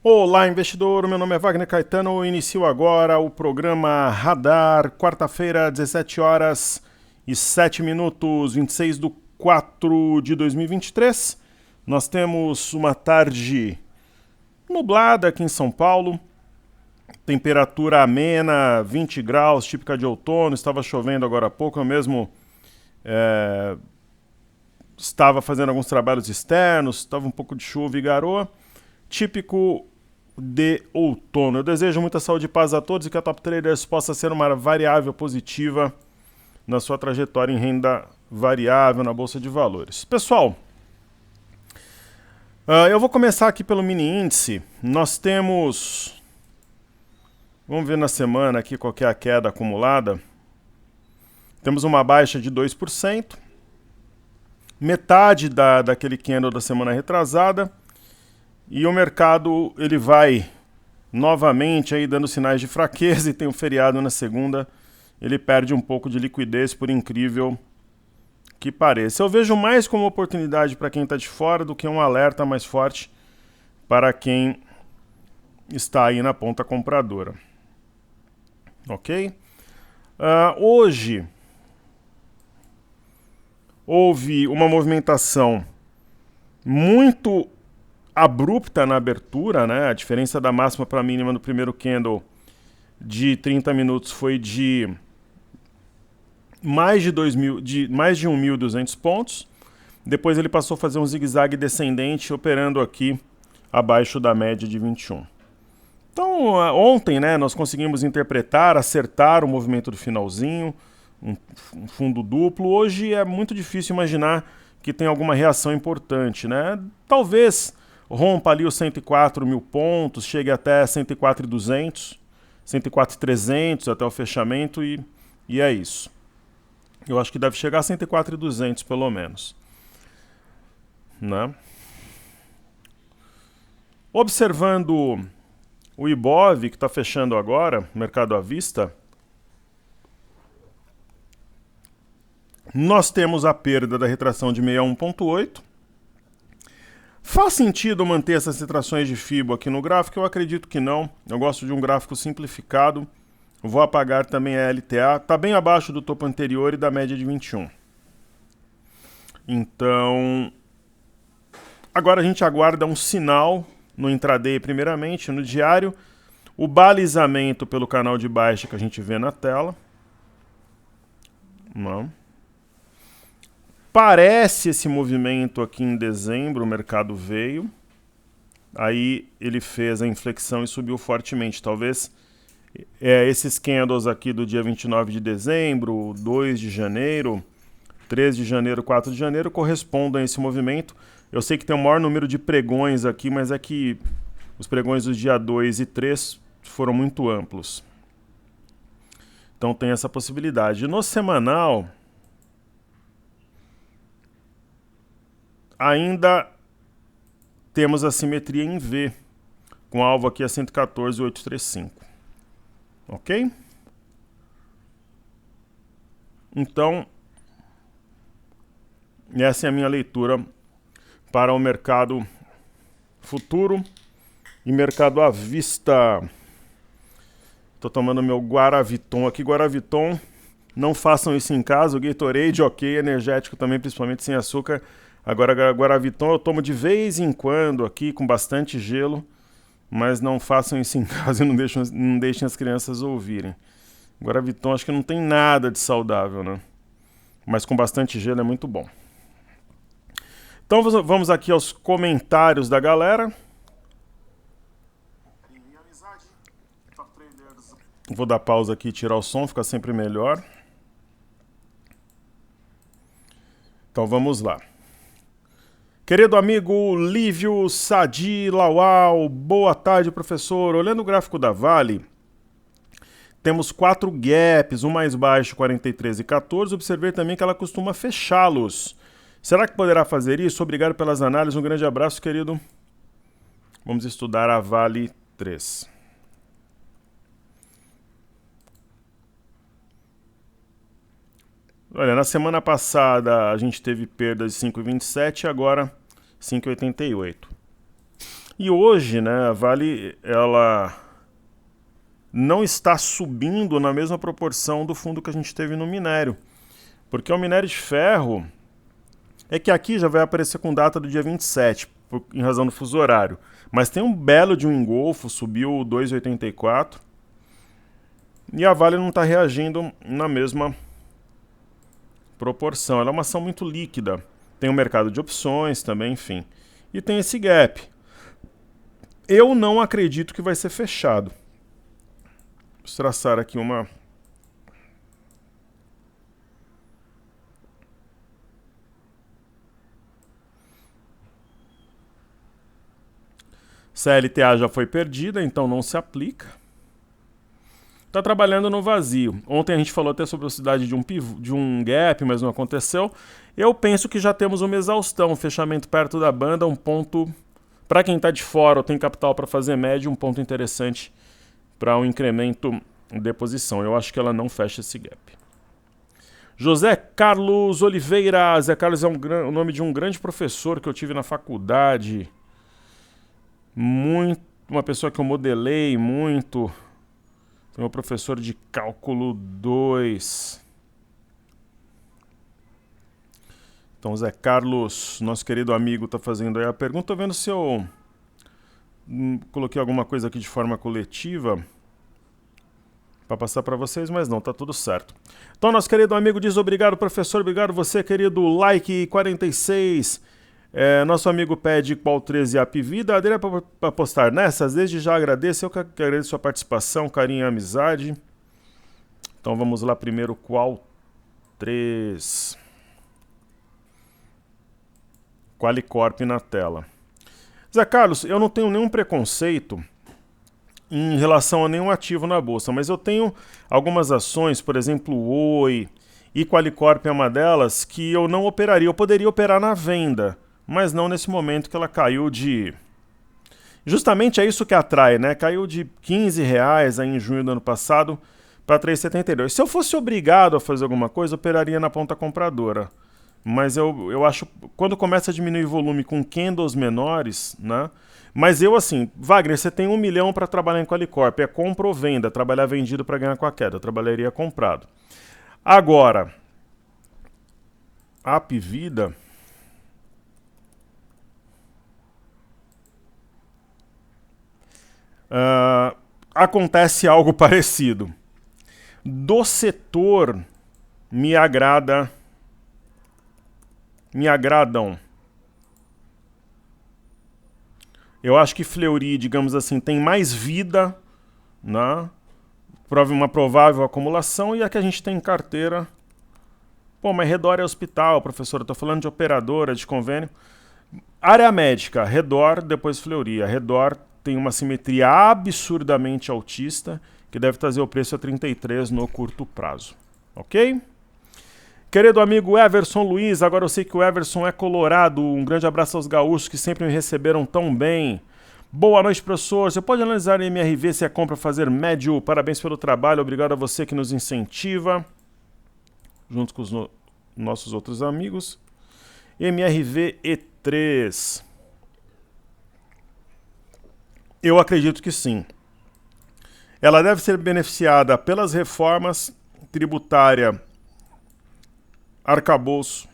Olá, investidor. Meu nome é Wagner Caetano. Inicio agora o programa Radar, quarta-feira, 17 horas e 7 minutos, 26 de 4 de 2023. Nós temos uma tarde nublada aqui em São Paulo. Temperatura amena, 20 graus, típica de outono. Estava chovendo agora há pouco. Eu mesmo estava fazendo alguns trabalhos externos. Estava um pouco de chuva e garoa. Típico de outono. Eu desejo muita saúde e paz a todos e que a Top Traders possa ser uma variável positiva na sua trajetória em renda variável na Bolsa de Valores. Pessoal, eu vou começar aqui pelo mini índice. Nós temos... Vamos ver na semana aqui qual que é a queda acumulada. Temos uma baixa de 2%. Metade daquele candle da semana retrasada. E o mercado ele vai novamente aí dando sinais de fraqueza e tem um feriado na segunda. Ele perde um pouco de liquidez, por incrível que pareça. Eu vejo mais como oportunidade para quem está de fora do que um alerta mais forte para quem está aí na ponta compradora. Ok? Hoje houve uma movimentação muito abrupta na abertura, né? A diferença da máxima para a mínima no primeiro candle de 30 minutos foi de mais de 1.200 pontos. Depois ele passou a fazer um zigue-zague descendente, operando aqui abaixo da média de 21. Então, ontem, né, nós conseguimos interpretar, acertar o movimento do finalzinho, um fundo duplo. Hoje é muito difícil imaginar que tem alguma reação importante, né? Talvez rompa ali os 104 mil pontos, chegue até 104.200, 104.300 até o fechamento e é isso. Eu acho que deve chegar a 104.200 pelo menos. Né? Observando o Ibov, que está fechando agora, mercado à vista, nós temos a perda da retração de 61,8. Faz sentido manter essas retrações de FIBO aqui no gráfico? Eu acredito que não. Eu gosto de um gráfico simplificado. Vou apagar também a LTA. Está bem abaixo do topo anterior e da média de 21. Então, agora a gente aguarda um sinal no intraday primeiramente, no diário. O balizamento pelo canal de baixa que a gente vê na tela. Não. Parece esse movimento aqui em dezembro, o mercado veio, aí ele fez a inflexão e subiu fortemente. Talvez esses candles aqui do dia 29 de dezembro, 2 de janeiro, 3 de janeiro, 4 de janeiro correspondam a esse movimento. Eu sei que tem o maior número de pregões aqui, mas é que os pregões dos dia 2 e 3 foram muito amplos. Então tem essa possibilidade. No semanal, ainda temos a simetria em V, com alvo aqui a 114.835. Ok? Então, essa é a minha leitura para o mercado futuro e mercado à vista. Estou tomando meu Guaraviton aqui. Guaraviton, não façam isso em casa. O Gatorade, ok. Energético também, principalmente sem açúcar. Agora, Guaraviton eu tomo de vez em quando aqui, com bastante gelo, mas não façam isso em casa e não deixem as crianças ouvirem. Guaraviton acho que não tem nada de saudável, né? Mas com bastante gelo é muito bom. Então vamos aqui aos comentários da galera. Vou dar pausa aqui e tirar o som, fica sempre melhor. Então vamos lá. Querido amigo Lívio Sadi Lawal, boa tarde, professor. Olhando o gráfico da Vale, temos 4 gaps, um mais baixo, 43,14. Observei também que ela costuma fechá-los. Será que poderá fazer isso? Obrigado pelas análises, um grande abraço, querido. Vamos estudar a Vale 3. Olha, na semana passada a gente teve perdas de 5,27 e agora 5,88. E hoje, né, a Vale, ela não está subindo na mesma proporção do fundo que a gente teve no minério. Porque o minério de ferro é que aqui já vai aparecer com data do dia 27, em razão do fuso horário. Mas tem um belo de um engolfo, subiu 2,84. E a Vale não está reagindo na mesma proporção. Ela é uma ação muito líquida. Tem o mercado de opções também, enfim. E tem esse gap. Eu não acredito que vai ser fechado. Vou traçar aqui uma... CLTA já foi perdida, então não se aplica. Está trabalhando no vazio. Ontem a gente falou até sobre a velocidade de um gap, mas não aconteceu. Eu penso que já temos uma exaustão, um fechamento perto da banda, um ponto... Para quem está de fora ou tem capital para fazer médio, um ponto interessante para um incremento de posição. Eu acho que ela não fecha esse gap. José Carlos Oliveira. Zé Carlos é o nome de um grande professor que eu tive na faculdade. Uma pessoa que eu modelei muito. Foi meu professor de cálculo 2. Então, Zé Carlos, nosso querido amigo, está fazendo aí a pergunta. Estou vendo se eu coloquei alguma coisa aqui de forma coletiva para passar para vocês, mas não, tá tudo certo. Então, nosso querido amigo diz obrigado, professor. Obrigado você, querido. Like 46. Nosso amigo pede qual 13 App Vida. Adere para apostar nessas. Desde já agradeço. Eu que agradeço sua participação, carinho e amizade. Então, vamos lá primeiro. Qual 3... Qualicorp na tela. Zé Carlos, eu não tenho nenhum preconceito em relação a nenhum ativo na bolsa, mas eu tenho algumas ações, por exemplo, Oi e Qualicorp é uma delas, que eu não operaria. Eu poderia operar na venda, mas não nesse momento que ela caiu de... Justamente é isso que atrai, né? Caiu de R$15 aí em junho do ano passado para R$3,72. Se eu fosse obrigado a fazer alguma coisa, eu operaria na ponta compradora. Mas eu acho, quando começa a diminuir o volume com candles menores, né? Mas eu assim, Wagner, você tem 1 milhão para trabalhar em Qualicorp, é compra ou venda, trabalhar vendido para ganhar com a queda, eu trabalharia comprado. Agora, App Vida... acontece algo parecido. Do setor me agradam. Eu acho que Fleury, digamos assim, tem mais vida, né? Uma provável acumulação, e a que a gente tem em carteira... Pô, mas Redor é hospital, professor, eu tô falando de operadora, de convênio. Área médica, Redor, depois Fleury. A Redor tem uma simetria absurdamente altista, que deve trazer o preço a 33 no curto prazo. Ok? Querido amigo Everson Luiz, agora eu sei que o Everson é colorado. Um grande abraço aos gaúchos que sempre me receberam tão bem. Boa noite, professor. Você pode analisar em MRV se é compra fazer médio? Parabéns pelo trabalho. Obrigado a você que nos incentiva. Junto com os nossos outros amigos. MRV E3. Eu acredito que sim. Ela deve ser beneficiada pelas reformas tributária, arcabouço,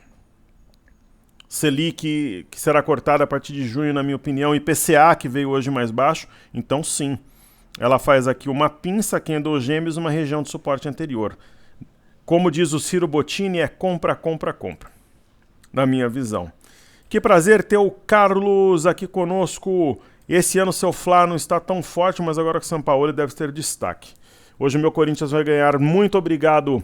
Selic, que será cortada a partir de junho, na minha opinião, e IPCA, que veio hoje mais baixo. Então, sim, ela faz aqui uma pinça, candle gêmeos, uma região de suporte anterior. Como diz o Ciro Bottini, é compra, compra, compra, na minha visão. Que prazer ter o Carlos aqui conosco. Esse ano seu Fla não está tão forte, mas agora com o São Paulo deve ter destaque. Hoje o meu Corinthians vai ganhar. Muito obrigado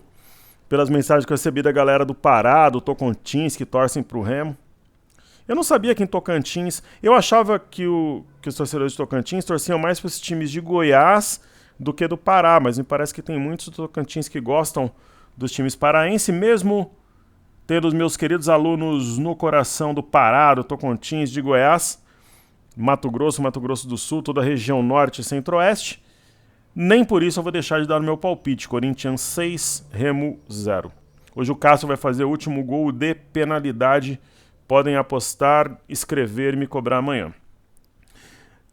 pelas mensagens que eu recebi da galera do Pará, do Tocantins, que torcem para o Remo. Eu não sabia que em Tocantins... Eu achava que os torcedores de Tocantins torciam mais para os times de Goiás do que do Pará, mas me parece que tem muitos Tocantins que gostam dos times paraenses, mesmo tendo os meus queridos alunos no coração do Pará, do Tocantins, de Goiás, Mato Grosso do Sul, toda a região norte e centro-oeste. Nem por isso eu vou deixar de dar o meu palpite. Corinthians 6, Remo 0. Hoje o Cássio vai fazer o último gol de penalidade. Podem apostar, escrever e me cobrar amanhã.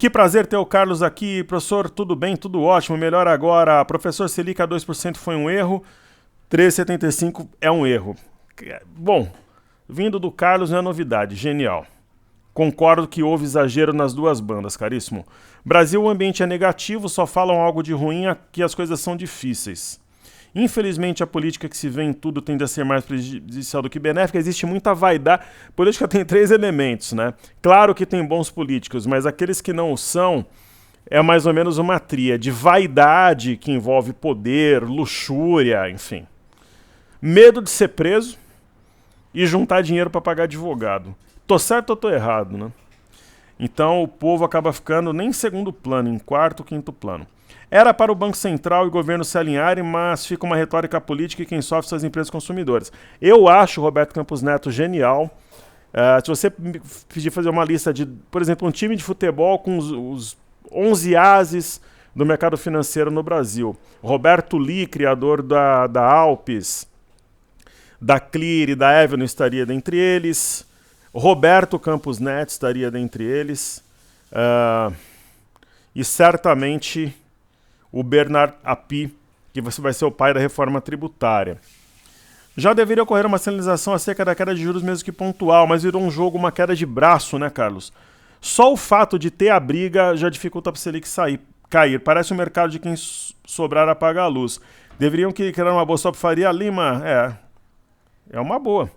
Que prazer ter o Carlos aqui. Professor, tudo bem? Tudo ótimo. Melhor agora. Professor, Selic a 2% foi um erro. 3,75 é um erro. Bom, vindo do Carlos não é novidade. Genial. Concordo que houve exagero nas duas bandas, caríssimo. Brasil, o ambiente é negativo, só falam algo de ruim, aqui as coisas são difíceis. Infelizmente, a política que se vê em tudo tende a ser mais prejudicial do que benéfica. Existe muita vaidade. Política tem 3 elementos, né? Claro que tem bons políticos, mas aqueles que não o são é mais ou menos uma tríade. Vaidade, que envolve poder, luxúria, enfim. Medo de ser preso e juntar dinheiro para pagar advogado. Tô certo ou tô errado, né? Então o povo acaba ficando nem em segundo plano, em quarto, quinto plano. Era para o Banco Central e o governo se alinharem, mas fica uma retórica política e quem sofre são as empresas consumidoras. Eu acho o Roberto Campos Neto genial. Se você pedir fazer uma lista de, por exemplo, um time de futebol com os 11 ases do mercado financeiro no Brasil. Roberto Lee, criador da Alpes, da Clear e da Avenue, estaria dentre eles. Roberto Campos Neto estaria dentre eles. E certamente o Bernard Api, que vai ser o pai da reforma tributária. Já deveria ocorrer uma sinalização acerca da queda de juros, mesmo que pontual, mas virou um jogo, uma queda de braço, né, Carlos? Só o fato de ter a briga já dificulta para o Selic cair. Parece um mercado de quem sobrar apaga a luz. Deveriam criar uma bolsa para Faria Lima? É uma boa.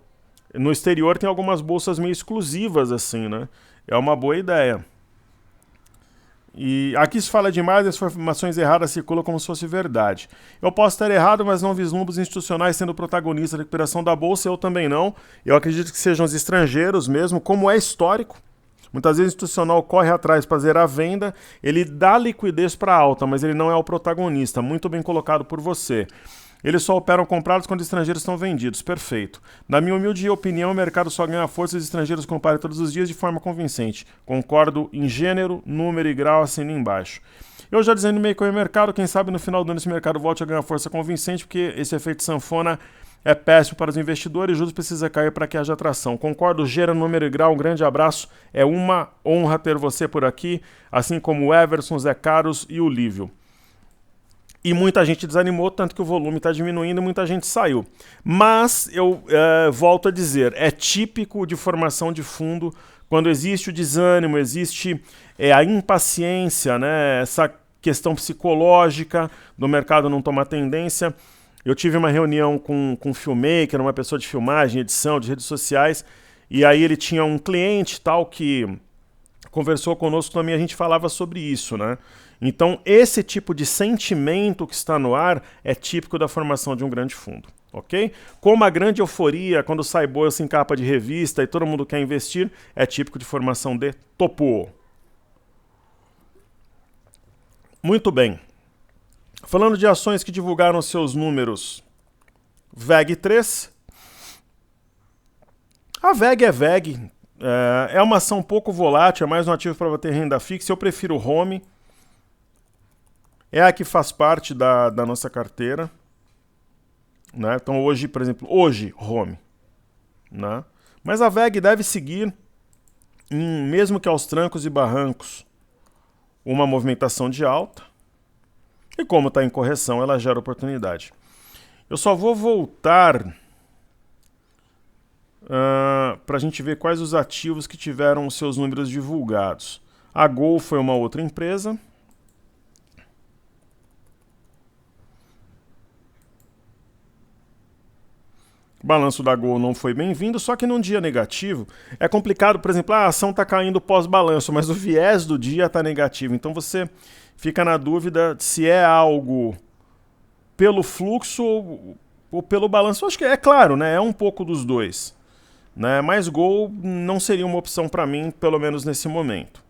No exterior tem algumas bolsas meio exclusivas, assim, né? É uma boa ideia. E aqui se fala demais, as informações erradas circulam como se fosse verdade. Eu posso estar errado, mas não vislumbro os institucionais sendo protagonistas da recuperação da bolsa, eu também não. Eu acredito que sejam os estrangeiros mesmo, como é histórico. Muitas vezes o institucional corre atrás para fazer a venda, ele dá liquidez para a alta, mas ele não é o protagonista. Muito bem colocado por você. Eles só operam comprados quando os estrangeiros estão vendidos. Perfeito. Na minha humilde opinião, o mercado só ganha força se os estrangeiros comparem todos os dias de forma convincente. Concordo em gênero, número e grau, assino embaixo. Eu já desanimei com o mercado, quem sabe no final do ano esse mercado volte a ganhar força convincente, porque esse efeito sanfona é péssimo para os investidores, juros precisa cair para que haja atração. Concordo, gênero, número e grau, um grande abraço. É uma honra ter você por aqui, assim como o Everson, Zé Carlos e o Lívio. E muita gente desanimou, tanto que o volume está diminuindo e muita gente saiu. Mas eu volto a dizer, é típico de formação de fundo, quando existe o desânimo, existe a impaciência, né? Essa questão psicológica do mercado não tomar tendência. Eu tive uma reunião com um filmmaker, uma pessoa de filmagem, edição, de redes sociais, e aí ele tinha um cliente tal que conversou conosco também, a gente falava sobre isso, né? Então, esse tipo de sentimento que está no ar é típico da formação de um grande fundo, ok? Como a grande euforia, quando sai bolsa em capa de revista e todo mundo quer investir, é típico de formação de topo. Muito bem. Falando de ações que divulgaram seus números, VEG3. A VEG é VEG. É uma ação pouco volátil, é mais um ativo para ter renda fixa. Eu prefiro o Home. É a que faz parte da nossa carteira. Né? Então hoje, por exemplo, Home. Né? Mas a VEG deve seguir, mesmo que aos trancos e barrancos, uma movimentação de alta. E como está em correção, ela gera oportunidade. Eu só vou voltar para a gente ver quais os ativos que tiveram os seus números divulgados. A Gol foi uma outra empresa. O balanço da Gol não foi bem-vindo, só que num dia negativo é complicado, por exemplo, a ação está caindo pós-balanço, mas o viés do dia está negativo. Então você fica na dúvida se é algo pelo fluxo ou pelo balanço. Eu acho que é claro, né? É um pouco dos dois. Né? Mas Gol não seria uma opção para mim, pelo menos nesse momento.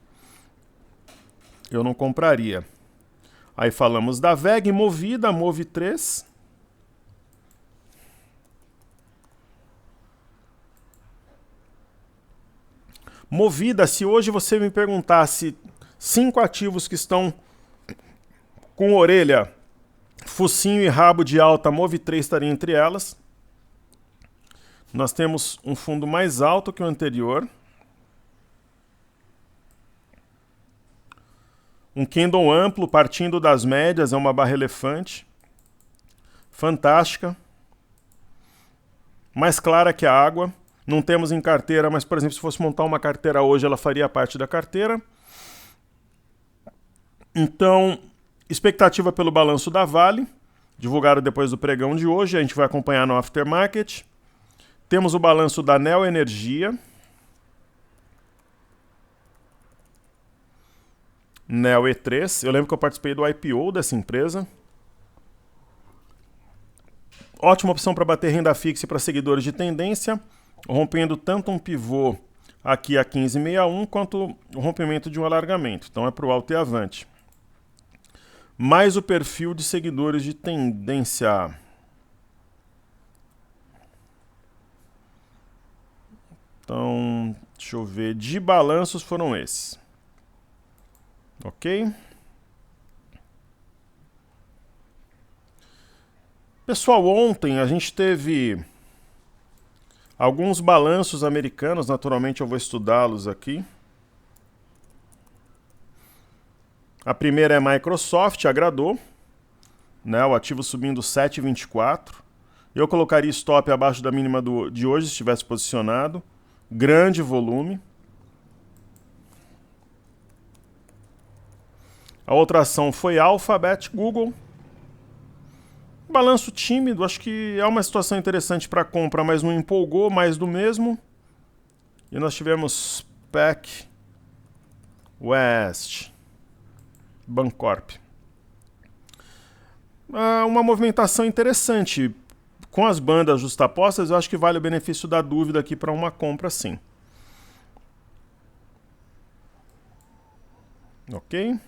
Eu não compraria. Aí falamos da VEG, Movida, Move3. Movida, se hoje você me perguntasse 5 ativos que estão com orelha, focinho e rabo de alta, Move3 estaria entre elas. Nós temos um fundo mais alto que o anterior. Um candle amplo, partindo das médias, é uma barra elefante. Fantástica. Mais clara que a água. Não temos em carteira, mas, por exemplo, se fosse montar uma carteira hoje, ela faria parte da carteira. Então, expectativa pelo balanço da Vale, divulgado depois do pregão de hoje, a gente vai acompanhar no aftermarket. Temos o balanço da Neo Energia. Neo E3. Eu lembro que eu participei do IPO dessa empresa. Ótima opção para bater renda fixa e para seguidores de tendência, rompendo tanto um pivô aqui a 15,61 quanto o rompimento de um alargamento. Então é para o alto e avante. Mais o perfil de seguidores de tendência. Então, deixa eu ver. De balanços foram esses. Ok? Pessoal, ontem a gente teve alguns balanços americanos, naturalmente eu vou estudá-los aqui. A primeira é Microsoft, agradou, né? O ativo subindo 7,24. Eu colocaria stop abaixo da mínima de hoje se estivesse posicionado. Grande volume. A outra ação foi Alphabet, Google. Balanço tímido, acho que é uma situação interessante para compra, mas não empolgou, mais do mesmo. E nós tivemos PEC, West, Bancorp. Uma movimentação interessante. Com as bandas justapostas, eu acho que vale o benefício da dúvida aqui para uma compra, sim. Ok?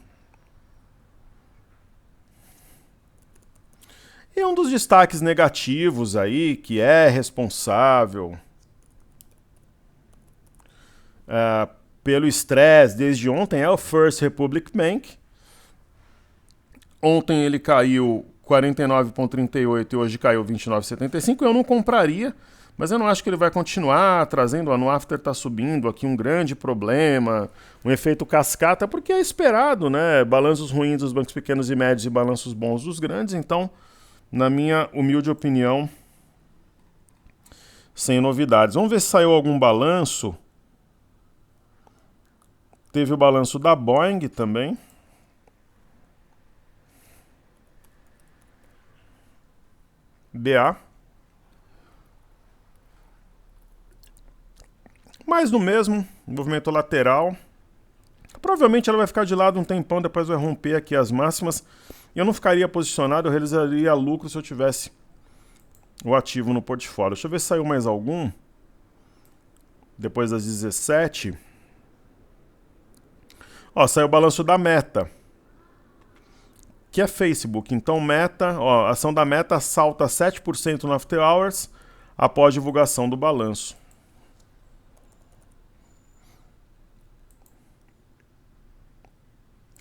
E um dos destaques negativos aí, que é responsável pelo estresse desde ontem, é o First Republic Bank. Ontem ele caiu 49,38 e hoje caiu 29,75. Eu não compraria, mas eu não acho que ele vai continuar trazendo. No after está subindo aqui um grande problema, um efeito cascata, porque é esperado, né? Balanços ruins dos bancos pequenos e médios e balanços bons dos grandes, então, na minha humilde opinião, sem novidades. Vamos ver se saiu algum balanço. Teve o balanço da Boeing também. BA. Mais do mesmo, movimento lateral. Provavelmente ela vai ficar de lado um tempão, depois vai romper aqui as máximas. Eu não ficaria posicionado, eu realizaria lucro se eu tivesse o ativo no portfólio. Deixa eu ver se saiu mais algum. Depois das 17. Ó, saiu o balanço da Meta, que é Facebook. Então Meta, ó, a ação da Meta salta 7% no After Hours após divulgação do balanço.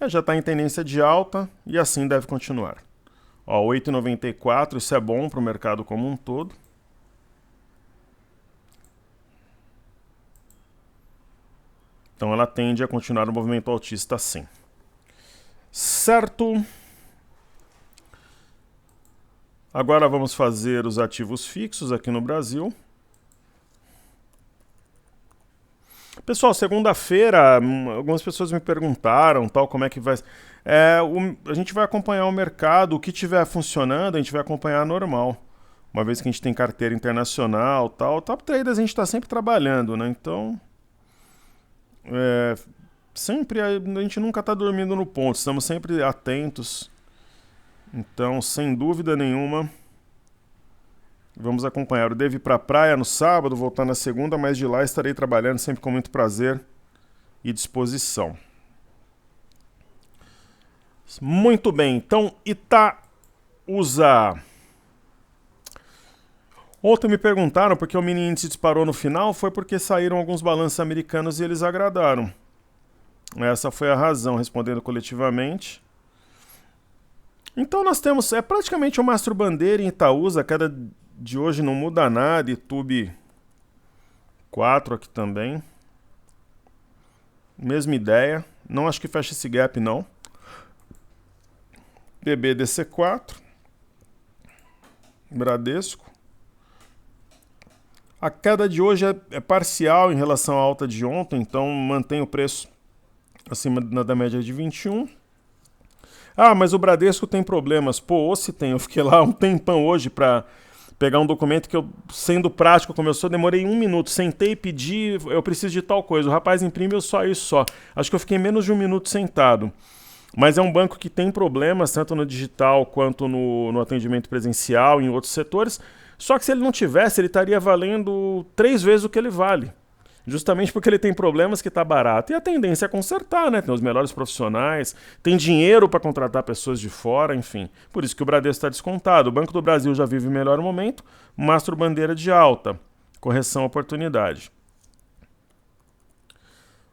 Já está em tendência de alta e assim deve continuar. Ó, 8,94, isso é bom para o mercado como um todo. Então ela tende a continuar o movimento altista sim. Certo? Agora vamos fazer os ativos fixos aqui no Brasil. Pessoal, segunda-feira, algumas pessoas me perguntaram tal, como é que vai... a gente vai acompanhar o mercado, o que estiver funcionando, a gente vai acompanhar normal. Uma vez que a gente tem carteira internacional tal, top traders a gente está sempre trabalhando, né? Então, sempre a gente nunca está dormindo no ponto, estamos sempre atentos. Então, sem dúvida nenhuma, vamos acompanhar. Eu devo ir para a praia no sábado, voltar na segunda, mas de lá estarei trabalhando sempre com muito prazer e disposição. Muito bem, então Itaúsa. Ontem me perguntaram porque o mini índice disparou no final, foi porque saíram alguns balanços americanos e eles agradaram. Essa foi a razão, respondendo coletivamente. Então nós temos, praticamente o mastro bandeira em Itaúsa, a queda de hoje não muda nada, YouTube 4 aqui também. Mesma ideia, não acho que fecha esse gap não. BBDC4, Bradesco. A queda de hoje é parcial em relação à alta de ontem, então mantém o preço acima da média de 21. Ah, mas o Bradesco tem problemas. Pô, ou se tem. Eu fiquei lá um tempão hoje para pegar um documento que eu, sendo prático como eu sou, demorei 1 minuto. Sentei e pedi, eu preciso de tal coisa. O rapaz imprimiu só isso só. Acho que eu fiquei menos de 1 minuto sentado. Mas é um banco que tem problemas, tanto no digital quanto no atendimento presencial, em outros setores. Só que se ele não tivesse, ele estaria valendo 3 vezes o que ele vale. Justamente porque ele tem problemas que está barato. E a tendência é consertar, né? Tem os melhores profissionais, tem dinheiro para contratar pessoas de fora, enfim. Por isso que o Bradesco está descontado. O Banco do Brasil já vive o melhor momento, mastro bandeira de alta, correção oportunidade.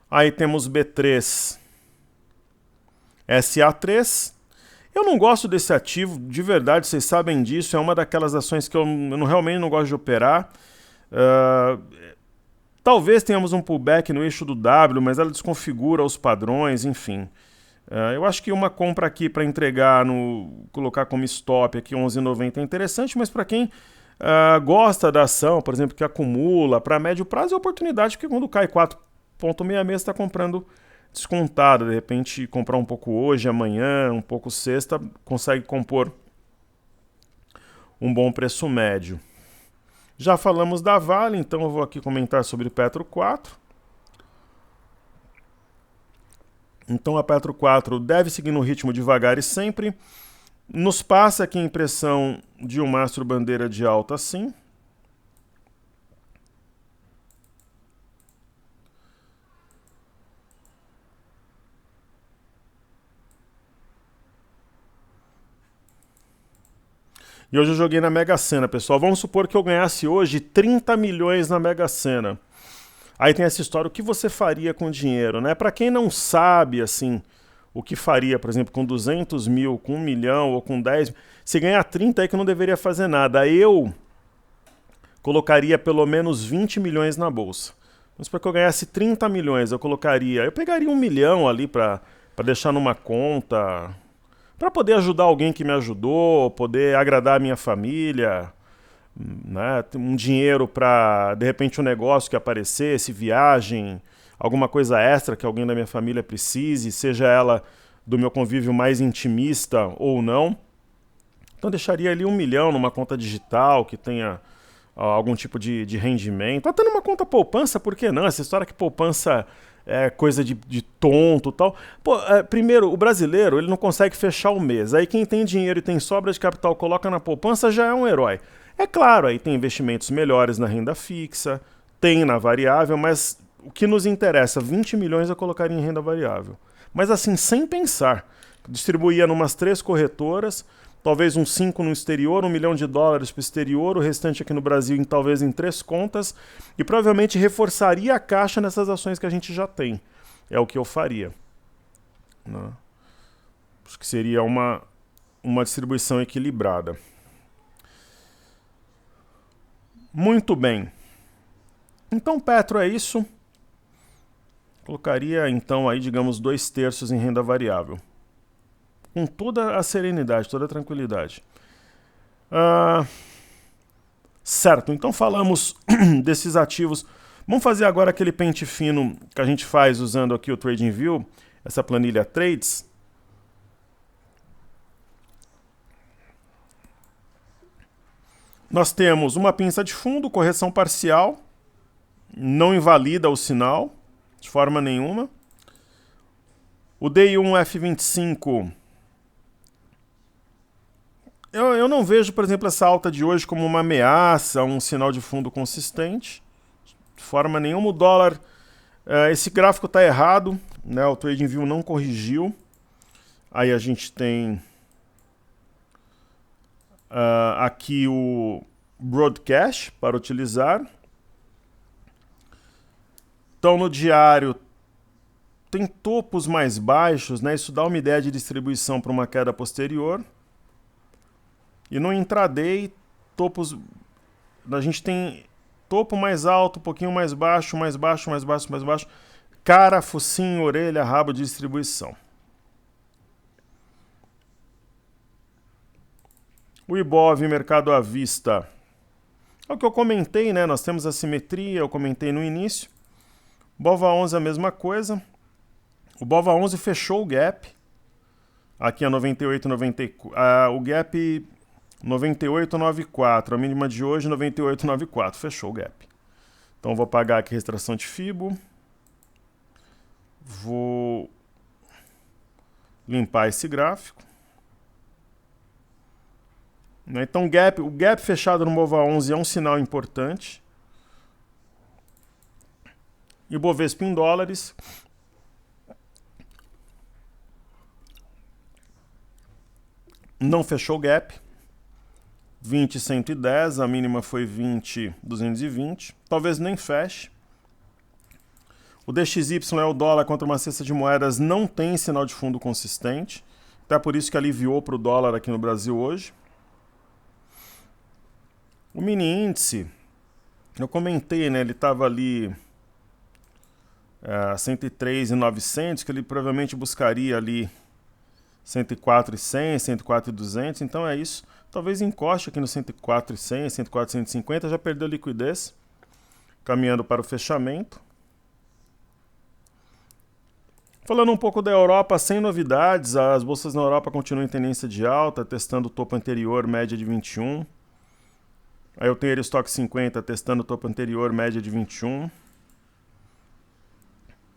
Aí temos B3, SA3. Eu não gosto desse ativo, de verdade, vocês sabem disso. É uma daquelas ações que eu realmente não gosto de operar. Talvez tenhamos um pullback no eixo do W, mas ela desconfigura os padrões, enfim. Eu acho que uma compra aqui para entregar, colocar como stop aqui 11,90 é interessante, mas para quem gosta da ação, por exemplo, que acumula, para médio prazo é oportunidade, porque quando cai 4,66 você está comprando descontada. De repente comprar um pouco hoje, amanhã, um pouco sexta, consegue compor um bom preço médio. Já falamos da Vale, então eu vou aqui comentar sobre o Petro 4. Então a Petro 4 deve seguir no ritmo devagar e sempre. Nos passa aqui a impressão de um mastro bandeira de alta sim. E hoje eu joguei na Mega Sena, pessoal. Vamos supor que eu ganhasse hoje 30 milhões na Mega Sena. Aí tem essa história, o que você faria com dinheiro, né? Para quem não sabe, assim, o que faria, por exemplo, com 200 mil, com 1 milhão ou com 10 mil, se ganhar 30 aí que não deveria fazer nada. Eu colocaria pelo menos 20 milhões na bolsa. Mas para que eu ganhasse 30 milhões, eu pegaria 1 milhão ali para deixar numa conta, para poder ajudar alguém que me ajudou, poder agradar a minha família, né? Um dinheiro para, de repente, um negócio que aparecesse, viagem, alguma coisa extra que alguém da minha família precise, seja ela do meu convívio mais intimista ou não. Então deixaria ali 1 milhão numa conta digital que tenha algum tipo de rendimento. Até numa conta poupança, por que não? Essa história que poupança é coisa de tonto e tal. Pô, primeiro, o brasileiro ele não consegue fechar o mês. Aí quem tem dinheiro e tem sobra de capital coloca na poupança já é um herói. É claro, aí tem investimentos melhores na renda fixa, tem na variável, mas o que nos interessa, 20 milhões eu colocaria em renda variável. Mas assim, sem pensar. Distribuía numas 3 corretoras, talvez uns 5 no exterior, $1 milhão para o exterior, o restante aqui no Brasil talvez em 3 contas, e provavelmente reforçaria a caixa nessas ações que a gente já tem. É o que eu faria. Né? Acho que seria uma distribuição equilibrada. Muito bem. Então, Petro, é isso. Colocaria, então, aí, digamos, 2/3 em renda variável. Com toda a serenidade, toda a tranquilidade. Certo, então falamos desses ativos. Vamos fazer agora aquele pente fino que a gente faz usando aqui o TradingView, essa planilha Trades. Nós temos uma pinça de fundo, correção parcial, não invalida o sinal, de forma nenhuma. O DI1 F25... Eu não vejo, por exemplo, essa alta de hoje como uma ameaça, um sinal de fundo consistente. De forma nenhuma. O dólar, esse gráfico está errado, né? O TradingView não corrigiu. Aí a gente tem aqui o Broadcast para utilizar. Então no diário tem topos mais baixos, né? Isso dá uma ideia de distribuição para uma queda posterior. E no intraday, topos, a gente tem topo mais alto, um pouquinho mais baixo, mais baixo, mais baixo, mais baixo. Cara, focinho, orelha, rabo de distribuição. O Ibov, mercado à vista, é o que eu comentei, né? Nós temos a simetria, eu comentei no início. BOVA11 a mesma coisa. O BOVA11 fechou o gap. Aqui é 98,94. O gap 98,94. A mínima de hoje 98,94. Fechou o gap. Então vou apagar aqui a restrição de FIBO. Vou limpar esse gráfico. Então o gap fechado no BOVA11 é um sinal importante. E o Bovespa em dólares não fechou o gap. 20,110, a mínima foi 20,220. Talvez nem feche. O DXY é o dólar contra uma cesta de moedas, não tem sinal de fundo consistente. Até por isso que aliviou para o dólar aqui no Brasil hoje. O mini índice, eu comentei, né? Ele estava ali 103,900, que ele provavelmente buscaria ali 104,100, 104,200. Então é isso. Talvez encoste aqui no 104,100, 104,150, já perdeu liquidez. Caminhando para o fechamento. Falando um pouco da Europa, sem novidades, as bolsas na Europa continuam em tendência de alta, testando o topo anterior, média de 21. Aí eu tenho o Stock 50 testando o topo anterior, média de 21.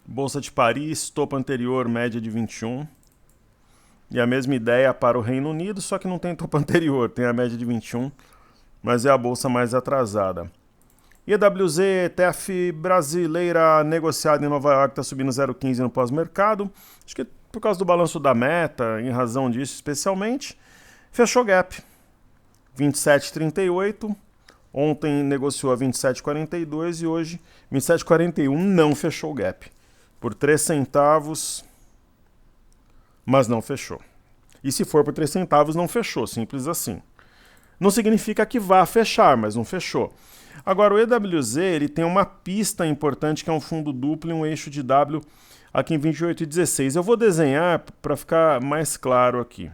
Bolsa de Paris, topo anterior, média de 21. E a mesma ideia para o Reino Unido, só que não tem topo anterior, tem a média de 21, mas é a bolsa mais atrasada. IWZ, ETF brasileira negociada em Nova York, está subindo 0,15 no pós-mercado. Acho que por causa do balanço da Meta, em razão disso especialmente. Fechou gap, 27,38. Ontem negociou a 27,42 e hoje 27,41 não fechou o gap. Por 3 centavos, mas não fechou. E se for por 3 centavos, não fechou, simples assim. Não significa que vá fechar, mas não fechou. Agora, o EWZ ele tem uma pista importante que é um fundo duplo e um eixo de W aqui em 28,16. Eu vou desenhar para ficar mais claro aqui.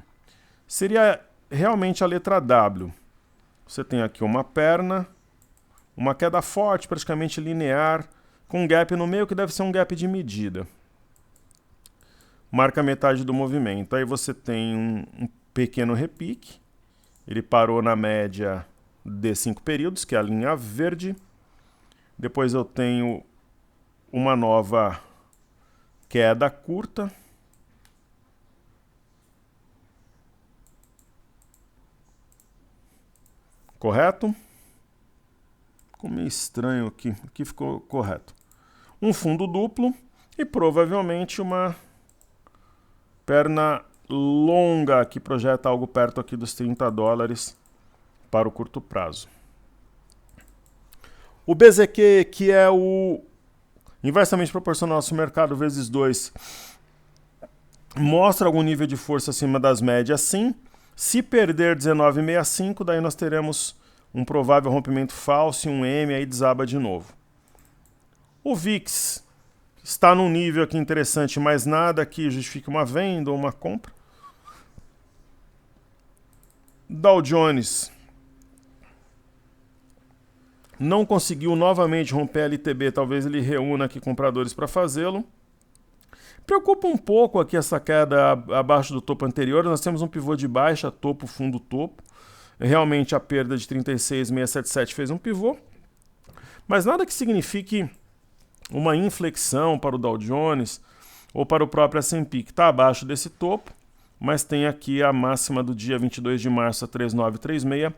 Seria realmente a letra W. Você tem aqui uma perna, uma queda forte, praticamente linear, com um gap no meio que deve ser um gap de medida. Marca metade do movimento. Aí você tem um pequeno repique. Ele parou na média de 5 períodos, que é a linha verde. Depois eu tenho uma nova queda curta. Correto? Ficou meio estranho aqui. Aqui ficou correto. Um fundo duplo e provavelmente uma perna longa que projeta algo perto aqui dos 30 dólares para o curto prazo. O BZQ, que é o inversamente proporcional ao mercado vezes 2, mostra algum nível de força acima das médias, sim. Se perder 19,65, daí nós teremos um provável rompimento falso e um M, aí desaba de novo. O VIX está num nível aqui interessante, mas nada que justifique uma venda ou uma compra. Dow Jones não conseguiu novamente romper a LTB, talvez ele reúna aqui compradores para fazê-lo. Preocupa um pouco aqui essa queda abaixo do topo anterior, nós temos um pivô de baixa, topo, fundo, topo. Realmente a perda de 36,677 fez um pivô, mas nada que signifique uma inflexão para o Dow Jones ou para o próprio S&P, que está abaixo desse topo, mas tem aqui a máxima do dia 22 de março a 3936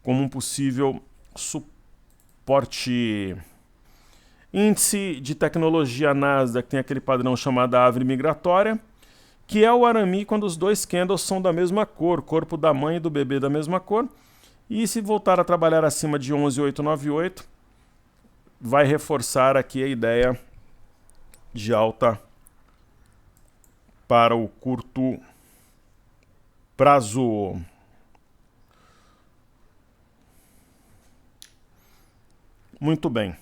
como um possível suporte. Índice de tecnologia Nasdaq tem aquele padrão chamado árvore migratória, que é o arame quando os dois candles são da mesma cor, corpo da mãe e do bebê da mesma cor. E se voltar a trabalhar acima de 11,898, vai reforçar aqui a ideia de alta para o curto prazo. Muito bem.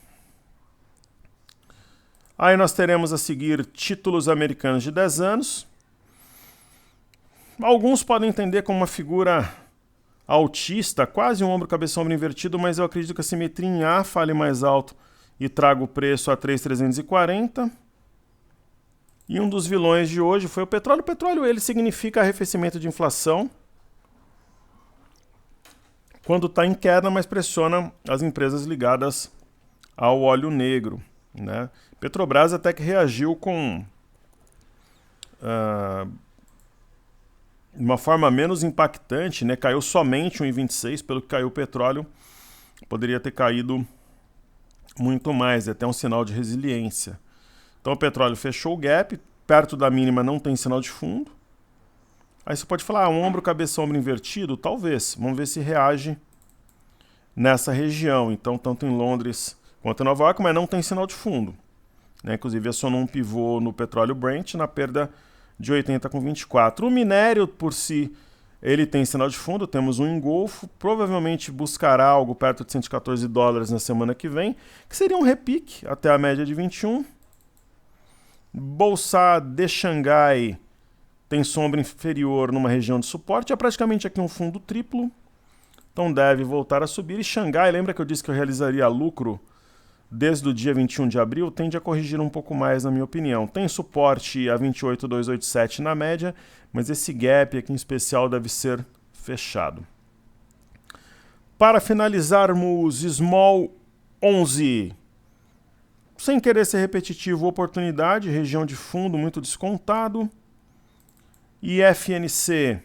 Aí nós teremos a seguir títulos americanos de 10 anos. Alguns podem entender como uma figura altista, quase um ombro, cabeça, ombro invertido, mas eu acredito que a simetria em A fale mais alto e traga o preço a 3.340. E um dos vilões de hoje foi o petróleo. O petróleo, ele significa arrefecimento de inflação quando está em queda, mas pressiona as empresas ligadas ao óleo negro, né? Petrobras até que reagiu com de uma forma menos impactante, né? Caiu somente 1,26, pelo que caiu o petróleo. Poderia ter caído muito mais, é até um sinal de resiliência. Então o petróleo fechou o gap, perto da mínima não tem sinal de fundo. Aí você pode falar, um ombro, cabeça, ombro invertido? Talvez. Vamos ver se reage nessa região. Então, tanto em Londres quanto em Nova York, mas não tem sinal de fundo, né? Inclusive, acionou um pivô no petróleo Brent na perda de 80,24. O minério, por si, ele tem sinal de fundo. Temos um engolfo. Provavelmente buscará algo perto de $114 na semana que vem, que seria um repique até a média de 21. Bolsa de Xangai tem sombra inferior numa região de suporte, é praticamente aqui um fundo triplo, então deve voltar a subir. E Xangai, lembra que eu disse que eu realizaria lucro desde o dia 21 de abril? Tende a corrigir um pouco mais, na minha opinião. Tem suporte a 28,287 na média, mas esse gap aqui em especial deve ser fechado. Para finalizarmos, Small 11. Sem querer ser repetitivo, oportunidade, região de fundo muito descontado. E FNC,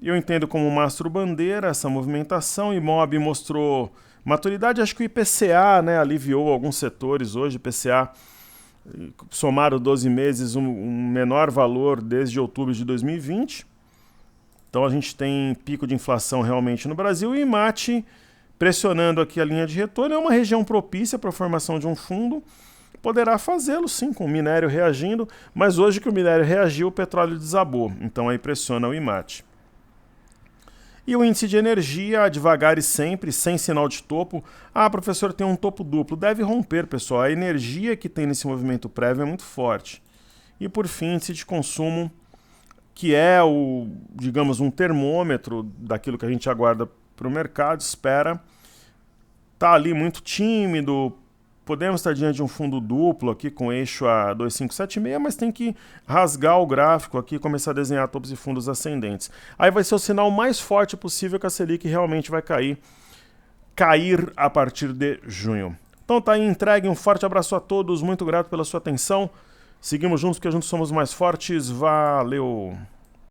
eu entendo como mastro bandeira essa movimentação. Imob mostrou maturidade, acho que o IPCA, né, aliviou alguns setores hoje. IPCA somaram 12 meses um menor valor desde outubro de 2020. Então a gente tem pico de inflação realmente no Brasil. E IMAT pressionando aqui a linha de retorno, é uma região propícia para a formação de um fundo. Poderá fazê-lo sim, com o minério reagindo, mas hoje que o minério reagiu, o petróleo desabou, então aí pressiona o IMAT. E o índice de energia, devagar e sempre, sem sinal de topo. Ah, professor, tem um topo duplo. Deve romper, pessoal. A energia que tem nesse movimento prévio é muito forte. E por fim, índice de consumo, que é digamos, um termômetro daquilo que a gente aguarda para o mercado, espera. Está ali muito tímido. Podemos estar diante de um fundo duplo aqui com eixo a 2,576, mas tem que rasgar o gráfico aqui e começar a desenhar topos e fundos ascendentes. Aí vai ser o sinal mais forte possível que a Selic realmente vai cair a partir de junho. Então tá aí entregue, um forte abraço a todos, muito grato pela sua atenção. Seguimos juntos porque juntos somos mais fortes. Valeu!